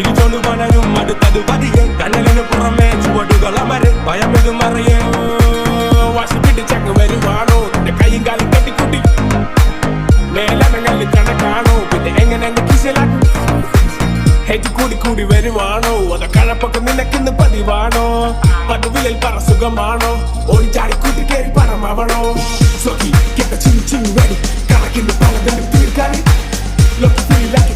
ചിരിച്ചോണ്ട് പലരും അടുത്തത് പതിയെ കണ്ണലിന് പുറമെ ചുവടുകൾ അമര് ഭയമിത് മറിയേ വാശി പിടിച്ചങ്ങ് വരുവാണോ നിന്റെ കൈയും കാലും കെട്ടിക്കുട്ടി മേലനങ്ങളിൽ കണക്കാണോ പിന്നെ എങ്ങനെ അങ്ങ് കിശലാക്കും ഹെറ്റ് കൂടി കൂടി വരുവാണോ അത കഴപ്പൊക്കെ നിനക്കിന്ന് പതിവാണോ പതുവിലിൽ പറ സുഖമാണോ ഓടിച്ചാടി കൂട്ടി കയറി പണമാവണോ സ്വകി get the ching ching ready കണക്കിന്റെ പലതിനും തീർക്കാന് look feel like